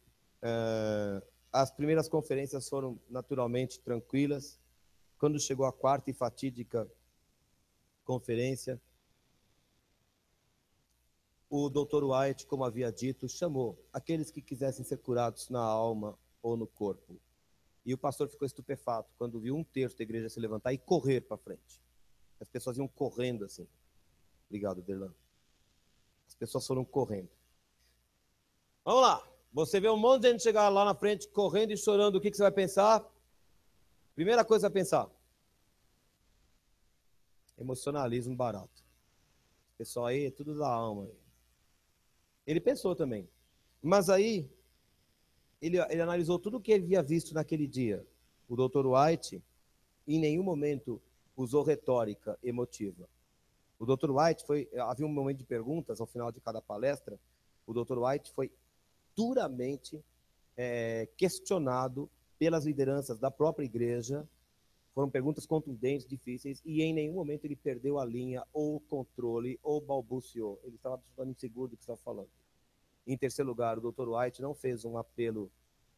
as primeiras conferências foram naturalmente tranquilas. Quando chegou a 4ª e fatídica conferência, o Dr. White, como havia dito, chamou aqueles que quisessem ser curados na alma ou no corpo. E o pastor ficou estupefato quando viu 1/3 da igreja se levantar e correr para frente. As pessoas iam correndo assim. Obrigado, Derlan. As pessoas foram correndo. Vamos lá. Você vê um monte de gente chegar lá na frente, correndo e chorando. O que você vai pensar? Primeira coisa a pensar. Emocionalismo barato. Pessoal aí, tudo da alma. Ele pensou também. Mas aí, ele analisou tudo o que ele havia visto naquele dia. O Dr. White, em nenhum momento, usou retórica emotiva. O Dr. White havia um momento de perguntas ao final de cada palestra. O Dr. White foi duramente questionado pelas lideranças da própria igreja. Foram perguntas contundentes, difíceis, e em nenhum momento ele perdeu a linha, ou o controle, ou balbuciou. Ele estava absolutamente seguro do que estava falando. Em terceiro lugar, o Dr. White não fez um apelo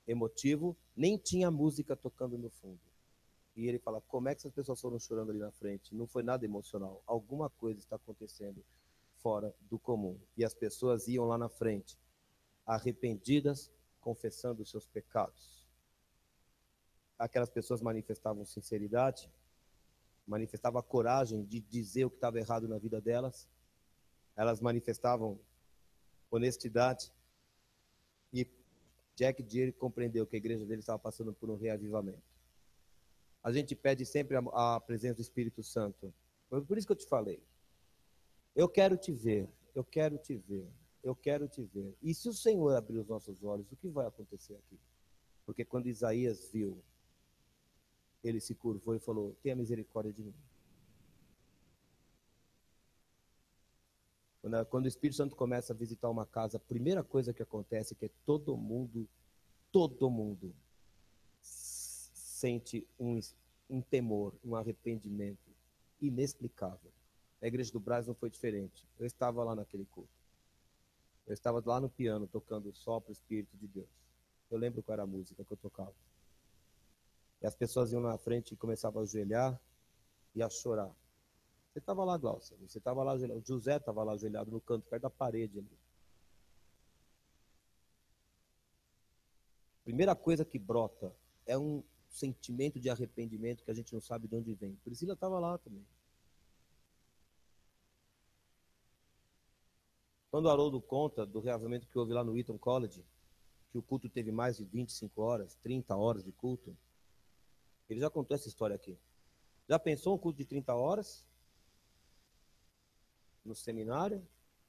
emotivo, nem tinha música tocando no fundo. E ele fala, como é que essas pessoas foram chorando ali na frente? Não foi nada emocional. Alguma coisa está acontecendo fora do comum. E as pessoas iam lá na frente, arrependidas, confessando os seus pecados. Aquelas pessoas manifestavam sinceridade, manifestavam a coragem de dizer o que estava errado na vida delas, elas manifestavam honestidade, e Jack Deere compreendeu que a igreja dele estava passando por um reavivamento. A gente pede sempre a presença do Espírito Santo. Por isso que eu te falei, eu quero te ver, eu quero te ver, eu quero te ver. E se o Senhor abrir os nossos olhos, o que vai acontecer aqui? Porque quando Isaías viu, ele se curvou e falou, tenha misericórdia de mim. Quando o Espírito Santo começa a visitar uma casa, a primeira coisa que acontece é que todo mundo sente um temor, um arrependimento inexplicável. A igreja do Brás não foi diferente. Eu estava lá naquele culto. Eu estava lá no piano, tocando só para o Espírito de Deus. Eu lembro qual era a música que eu tocava. E as pessoas iam na frente e começavam a ajoelhar e a chorar. Você estava lá, Glaucia, você estava lá ajoelhado. O José estava lá ajoelhado no canto, perto da parede ali. A primeira coisa que brota é um sentimento de arrependimento que a gente não sabe de onde vem. Priscila estava lá também. Quando o Haroldo conta do reavivamento que houve lá no Eton College, que o culto teve mais de 25 horas, 30 horas de culto, ele já contou essa história aqui. Já pensou um culto de 30 horas? No seminário?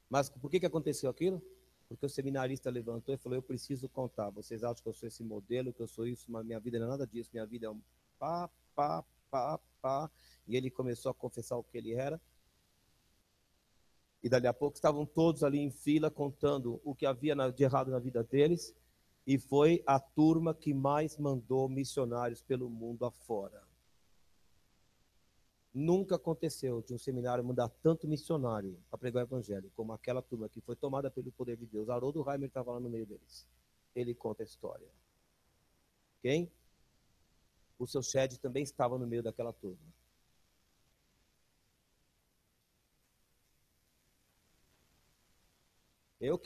Mas por que aconteceu aquilo? Porque o seminarista levantou e falou, eu preciso contar. Vocês acham que eu sou esse modelo, que eu sou isso, mas minha vida não é nada disso. Minha vida é um pá, pá, pá, pá. E ele começou a confessar o que ele era. E dali a pouco estavam todos ali em fila contando o que havia de errado na vida deles. E foi a turma que mais mandou missionários pelo mundo afora. Nunca aconteceu de um seminário mandar tanto missionário para pregar o evangelho, como aquela turma que foi tomada pelo poder de Deus. Haroldo Reimer estava lá no meio deles. Ele conta a história. Quem? O seu Shed também estava no meio daquela turma. Eu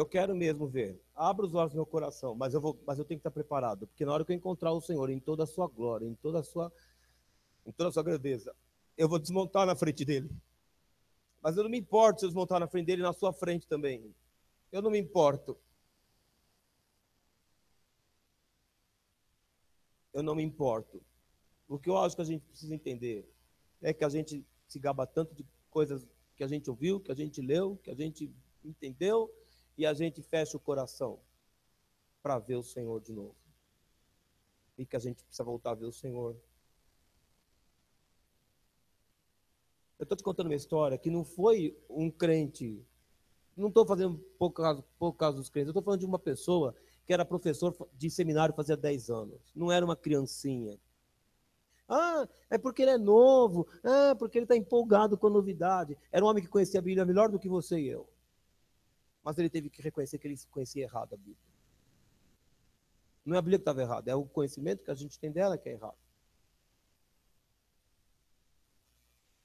quero mesmo ver. Abra os olhos do meu coração, mas eu tenho que estar preparado, porque na hora que eu encontrar o Senhor em toda a sua glória, em toda a sua grandeza, eu vou desmontar na frente dele. Mas eu não me importo se eu desmontar na frente dele e na sua frente também. Eu não me importo. Eu não me importo. O que eu acho que a gente precisa entender é que a gente se gaba tanto de coisas que a gente ouviu, que a gente leu, que a gente entendeu, e a gente fecha o coração para ver o Senhor de novo. E que a gente precisa voltar a ver o Senhor. Eu estou te contando uma história que não foi um crente, não estou fazendo pouco caso dos crentes, eu estou falando de uma pessoa que era professor de seminário fazia 10 anos, não era uma criancinha. Ah, é porque ele é novo, porque ele está empolgado com a novidade. Era um homem que conhecia a Bíblia melhor do que você e eu. Mas ele teve que reconhecer que ele conhecia errado a Bíblia. Não é a Bíblia que estava errada, é o conhecimento que a gente tem dela que é errado.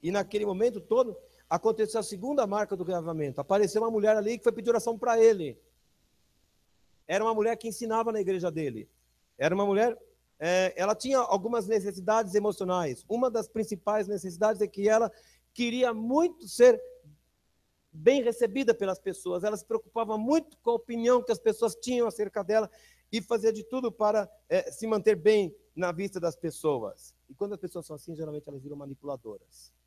E naquele momento todo, aconteceu a segunda marca do reavivamento. Apareceu uma mulher ali que foi pedir oração para ele. Era uma mulher que ensinava na igreja dele. Era uma mulher, ela tinha algumas necessidades emocionais. Uma das principais necessidades é que ela queria muito ser bem recebida pelas pessoas. Ela se preocupava muito com a opinião que as pessoas tinham acerca dela e fazia de tudo para se manter bem na vista das pessoas. E quando as pessoas são assim, geralmente elas viram manipuladoras.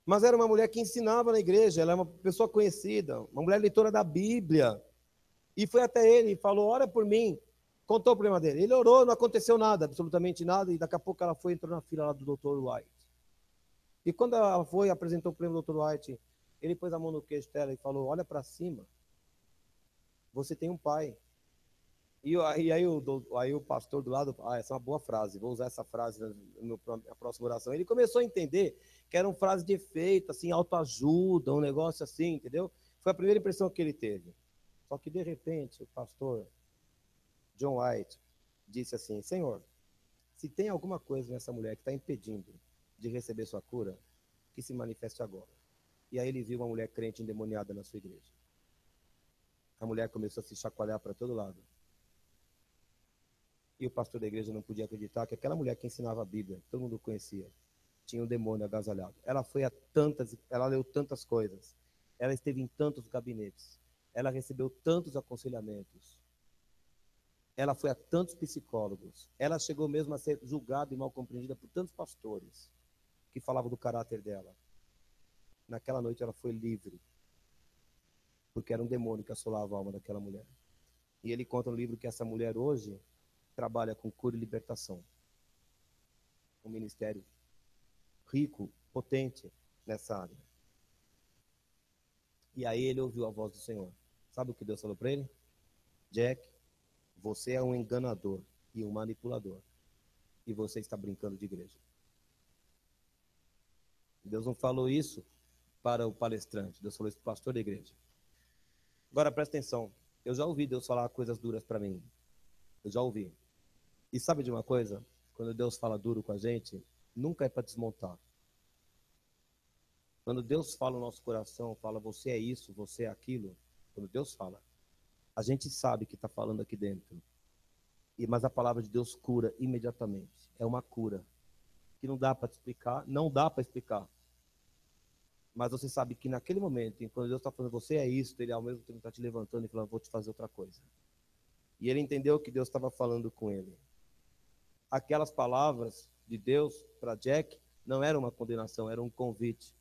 Mas era uma mulher que ensinava na igreja, ela é uma pessoa conhecida, uma mulher leitora da Bíblia. E foi até ele e falou, ora por mim, Contou o problema dele. Ele orou, não aconteceu nada, absolutamente nada, e daqui a pouco ela foi, entrou na fila lá do Dr. White. E quando ela foi, apresentou o problema do Dr. White, ele pôs a mão no queixo dela e falou, olha para cima, você tem um pai. E aí o pastor do lado, essa é uma boa frase, vou usar essa frase na próxima oração. Ele começou a entender que era uma frase de efeito, assim, autoajuda, um negócio assim, entendeu? Foi a primeira impressão que ele teve. Só que, de repente, o pastor John White disse assim, Senhor, se tem alguma coisa nessa mulher que está impedindo de receber sua cura, que se manifeste agora. E aí ele viu uma mulher crente endemoniada na sua igreja. A mulher começou a se chacoalhar para todo lado. E o pastor da igreja não podia acreditar que aquela mulher que ensinava a Bíblia, todo mundo conhecia, tinha um demônio agasalhado. Ela leu tantas coisas, ela esteve em tantos gabinetes, ela recebeu tantos aconselhamentos, ela foi a tantos psicólogos, ela chegou mesmo a ser julgada e mal compreendida por tantos pastores que falavam do caráter dela. Naquela noite ela foi livre, porque era um demônio que assolava a alma daquela mulher. E ele conta no livro que essa mulher hoje trabalha com cura e libertação. Um ministério rico, potente nessa área. E aí ele ouviu a voz do Senhor. Sabe o que Deus falou para ele? Jack, você é um enganador e um manipulador. E você está brincando de igreja. Deus não falou isso para o palestrante. Deus falou isso para o pastor da igreja. Agora presta atenção. Eu já ouvi Deus falar coisas duras para mim. Eu já ouvi. E sabe de uma coisa? Quando Deus fala duro com a gente, nunca é para desmontar. Quando Deus fala no nosso coração, fala você é isso, você é aquilo. Quando Deus fala, a gente sabe que está falando aqui dentro. Mas a palavra de Deus cura imediatamente. É uma cura que não dá para explicar, não dá para explicar. Mas você sabe que naquele momento, quando Deus está falando você é isso, Ele ao mesmo tempo está te levantando e falando vou te fazer outra coisa. E ele entendeu que Deus estava falando com ele. Aquelas palavras de Deus para Jack não era uma condenação, era um convite.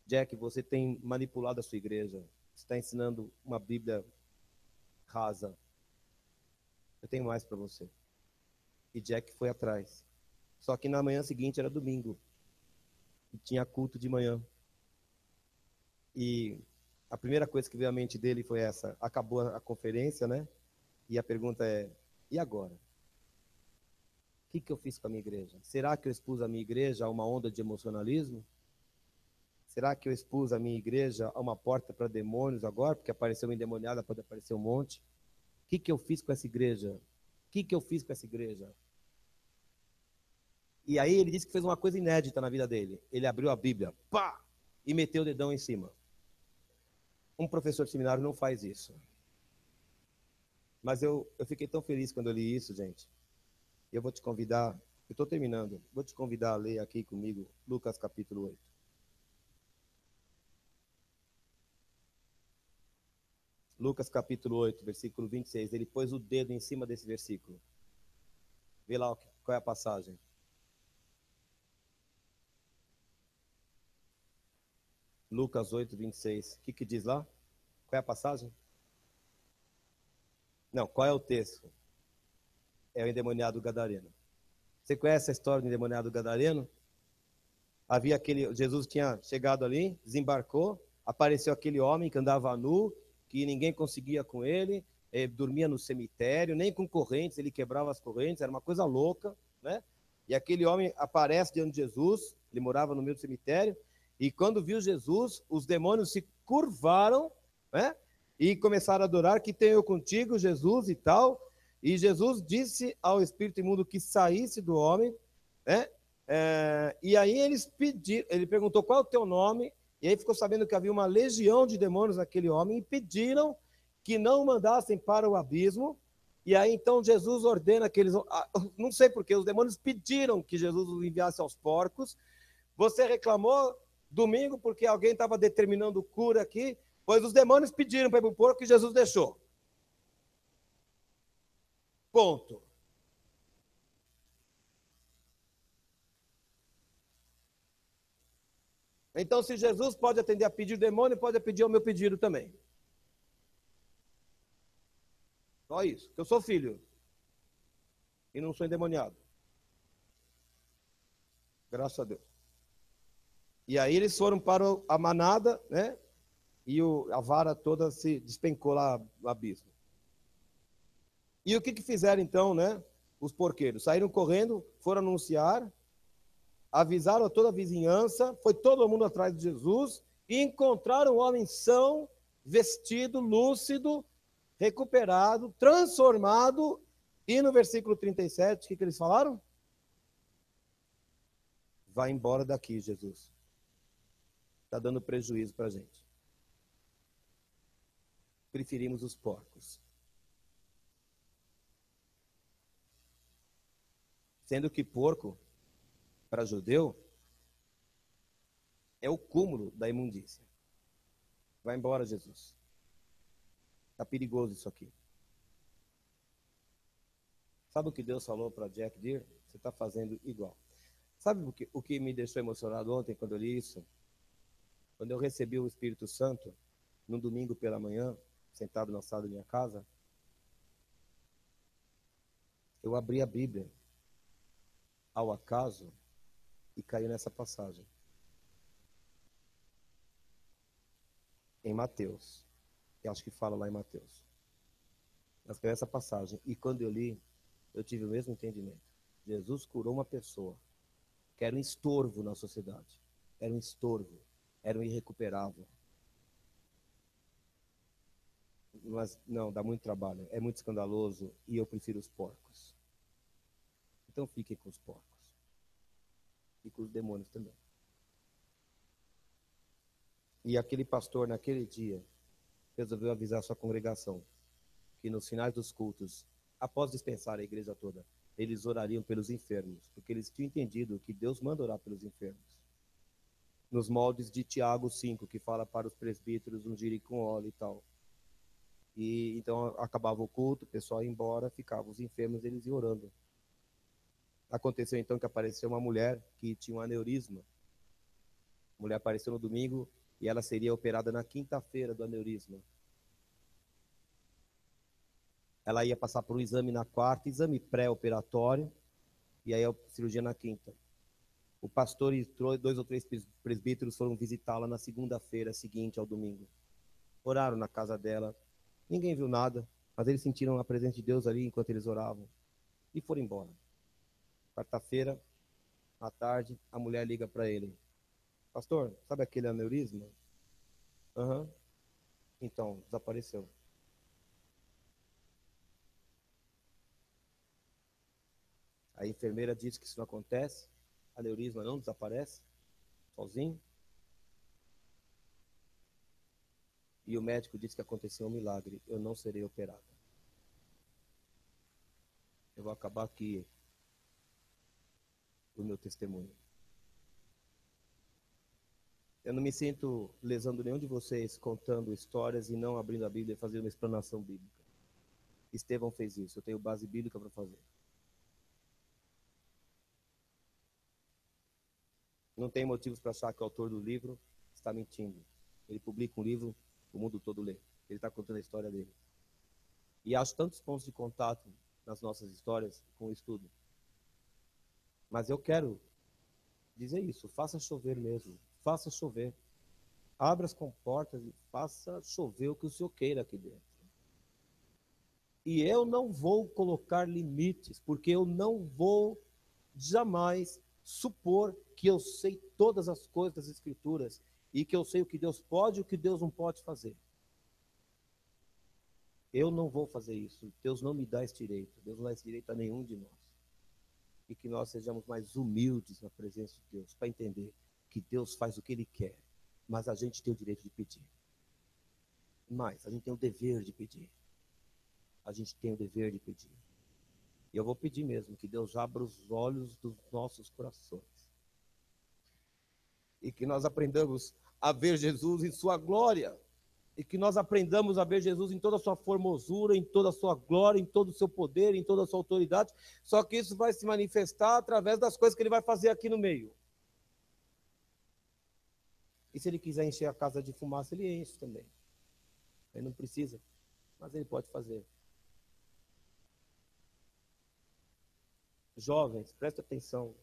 Jack, você tem manipulado a sua igreja. Você está ensinando uma Bíblia rasa. Eu tenho mais para você. E Jack foi atrás. Só que na manhã seguinte era domingo. E tinha culto de manhã. E a primeira coisa que veio à mente dele foi essa. Acabou a conferência, né? E a pergunta é, e agora? O que eu fiz com a minha igreja? Será que eu expus a minha igreja a uma onda de emocionalismo? Será que eu expus a minha igreja a uma porta para demônios agora? Porque apareceu uma endemoniada, pode aparecer um monte. O que eu fiz com essa igreja? O que eu fiz com essa igreja? E aí ele disse que fez uma coisa inédita na vida dele. Ele abriu a Bíblia, pá, e meteu o dedão em cima. Um professor de seminário não faz isso. Mas eu fiquei tão feliz quando eu li isso, gente. Eu vou te convidar, eu estou terminando, vou te convidar a ler aqui comigo Lucas capítulo 8. Lucas capítulo 8, versículo 26. Ele pôs o dedo em cima desse versículo. Vê lá qual é a passagem. Lucas 8, 26. O que diz lá? Qual é a passagem? Não, qual é o texto? É o endemoniado gadareno. Você conhece a história do endemoniado gadareno? Jesus tinha chegado ali, desembarcou, apareceu aquele homem que andava nu, que ninguém conseguia com ele, dormia no cemitério, nem com correntes, ele quebrava as correntes, era uma coisa louca, né? E aquele homem aparece diante de Jesus, ele morava no meio do cemitério, e quando viu Jesus, os demônios se curvaram, né? E começaram a adorar, que tenho eu contigo, Jesus, e tal. E Jesus disse ao espírito imundo que saísse do homem, né? E aí ele perguntou qual é o teu nome, e aí ficou sabendo que havia uma legião de demônios naquele homem, e pediram que não o mandassem para o abismo. E aí então Jesus ordena que eles, não sei porquê, os demônios pediram que Jesus os enviasse aos porcos. Você reclamou domingo porque alguém estava determinando cura aqui, pois os demônios pediram para ir para o porco e Jesus deixou. Ponto. Então, se Jesus pode atender a pedido do demônio, pode pedir ao meu pedido também. Só isso, que eu sou filho. e não sou endemoniado. Graças a Deus. E aí eles foram para a manada, né? E a vara toda se despencou lá no abismo. E o que fizeram então, né? Os porqueiros saíram correndo, foram anunciar, avisaram a toda a vizinhança, foi todo mundo atrás de Jesus e encontraram o homem são, vestido, lúcido, recuperado, transformado. E no versículo 37, o que eles falaram? Vai embora daqui, Jesus. Está dando prejuízo para a gente. Preferimos os porcos. Sendo que porco, para judeu, é o cúmulo da imundícia. Vai embora, Jesus. Está perigoso isso aqui. Sabe o que Deus falou para Jack Deere? Você está fazendo igual. Sabe o que me deixou emocionado ontem quando eu li isso? Quando eu recebi o Espírito Santo, num domingo pela manhã, sentado na sala da minha casa, eu abri a Bíblia ao acaso e caí nessa passagem. Em Mateus. Eu acho que fala lá em Mateus. Mas caiu essa passagem. E quando eu li, eu tive o mesmo entendimento. Jesus curou uma pessoa que era um estorvo na sociedade. Era um estorvo. Era um irrecuperável. Mas não, dá muito trabalho. É muito escandaloso e eu prefiro os porcos. Então fiquem com os porcos. E com os demônios também. E aquele pastor, naquele dia, resolveu avisar sua congregação que nos finais dos cultos, após dispensar a igreja toda, eles orariam pelos enfermos, porque eles tinham entendido que Deus manda orar pelos enfermos. Nos moldes de Tiago 5, que fala para os presbíteros ungirem com óleo e tal. E então acabava o culto, o pessoal ia embora, ficavam os enfermos, eles iam orando. Aconteceu então que apareceu uma mulher que tinha um aneurisma. A mulher apareceu no domingo e ela seria operada na quinta-feira do aneurisma. Ela ia passar por um exame na quarta, exame pré-operatório, e aí a cirurgia na quinta. O pastor e 2 ou 3 presbíteros foram visitá-la na segunda-feira seguinte ao domingo. Oraram na casa dela. Ninguém viu nada, mas eles sentiram a presença de Deus ali enquanto eles oravam. E foram embora. Quarta-feira, à tarde, a mulher liga para ele. Pastor, sabe aquele aneurisma? Aham. Então, desapareceu. A enfermeira disse que isso não acontece. Aneurisma não desaparece sozinho. E o médico disse que aconteceu um milagre. Eu não serei operada. Eu vou acabar aqui o meu testemunho. Eu não me sinto lesando nenhum de vocês contando histórias e não abrindo a Bíblia e fazendo uma explanação bíblica. Estevão fez isso. Eu tenho base bíblica para fazer. Não tem motivos para achar que o autor do livro está mentindo. Ele publica um livro, o mundo todo lê. Ele está contando a história dele. E acho tantos pontos de contato nas nossas histórias com o estudo. Mas eu quero dizer isso. Faça chover mesmo. Faça chover. Abra as comportas e faça chover o que o Senhor queira aqui dentro. E eu não vou colocar limites, porque eu não vou jamais supor que eu sei todas as coisas das Escrituras e que eu sei o que Deus pode e o que Deus não pode fazer. Eu não vou fazer isso. Deus não me dá esse direito. Deus não dá esse direito a nenhum de nós. E que nós sejamos mais humildes na presença de Deus, para entender que Deus faz o que Ele quer, mas a gente tem o direito de pedir. Mas a gente tem o dever de pedir. A gente tem o dever de pedir. E eu vou pedir mesmo que Deus abra os olhos dos nossos corações. E que nós aprendamos a ver Jesus em sua glória. E que nós aprendamos a ver Jesus em toda a sua formosura, em toda a sua glória, em todo o seu poder, em toda a sua autoridade. Só que isso vai se manifestar através das coisas que Ele vai fazer aqui no meio. E se Ele quiser encher a casa de fumaça, Ele enche também. Ele não precisa, mas Ele pode fazer. Jovens, presta atenção.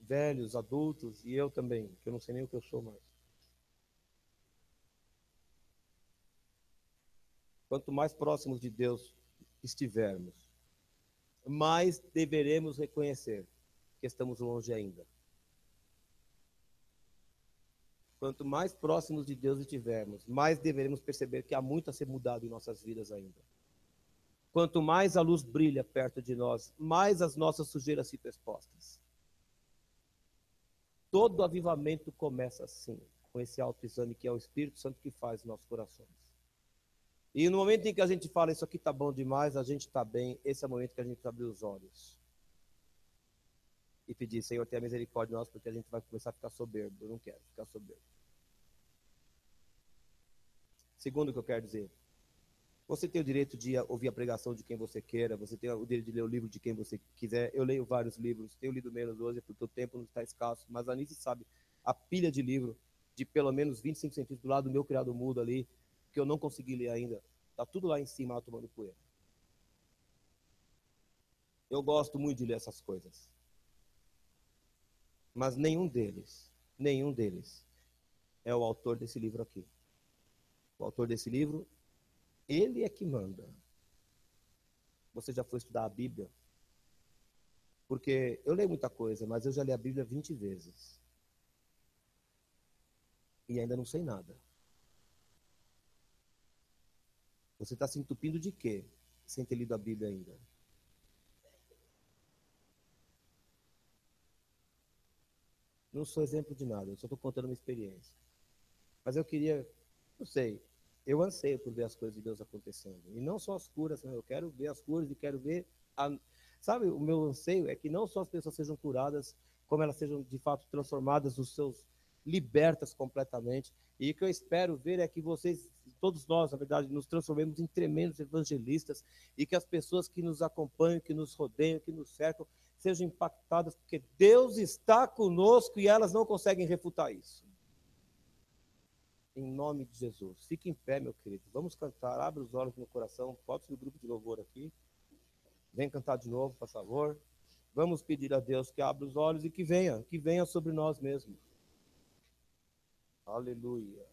Velhos, adultos e eu também, que eu não sei nem o que eu sou mais. Quanto mais próximos de Deus estivermos, mais deveremos reconhecer que estamos longe ainda. Quanto mais próximos de Deus estivermos, mais deveremos perceber que há muito a ser mudado em nossas vidas ainda. Quanto mais a luz brilha perto de nós, mais as nossas sujeiras ficam expostas. Todo avivamento começa assim, com esse autoexame que é o Espírito Santo que faz nos nossos corações. E no momento em que a gente fala, isso aqui está bom demais, a gente está bem, esse é o momento que a gente abre os olhos. E pedir, Senhor, tenha misericórdia de nós, porque a gente vai começar a ficar soberbo. Eu não quero ficar soberbo. Segundo o que eu quero dizer, você tem o direito de ouvir a pregação de quem você queira, você tem o direito de ler o livro de quem você quiser. Eu leio vários livros, tenho lido menos hoje porque o tempo não está escasso, mas a Anice sabe, a pilha de livro de pelo menos 25 centímetros do lado do meu criado mudo ali, que eu não consegui ler ainda, está tudo lá em cima tomando poeira. Eu gosto muito de ler essas coisas. Mas nenhum deles é o autor desse livro aqui. O autor desse livro, ele é que manda. Você já foi estudar a Bíblia? Porque eu leio muita coisa, mas eu já li a Bíblia 20 vezes. E ainda não sei nada. Você está se entupindo de quê? Sem ter lido a Bíblia ainda. Não sou exemplo de nada, eu só estou contando uma experiência. Mas eu queria, não sei, eu anseio por ver as coisas de Deus acontecendo. E não só as curas, eu quero ver as curas e quero ver sabe, o meu anseio é que não só as pessoas sejam curadas, como elas sejam de fato transformadas, os seus libertas completamente. E o que eu espero ver é que vocês, todos nós, na verdade, nos transformemos em tremendos evangelistas e que as pessoas que nos acompanham, que nos rodeiam, que nos cercam, sejam impactadas, porque Deus está conosco e elas não conseguem refutar isso. Em nome de Jesus. Fique em pé, meu querido. Vamos cantar. Abre os olhos no coração. Pode ser o grupo de louvor aqui. Vem cantar de novo, por favor. Vamos pedir a Deus que abra os olhos e que venha sobre nós mesmos. Aleluia.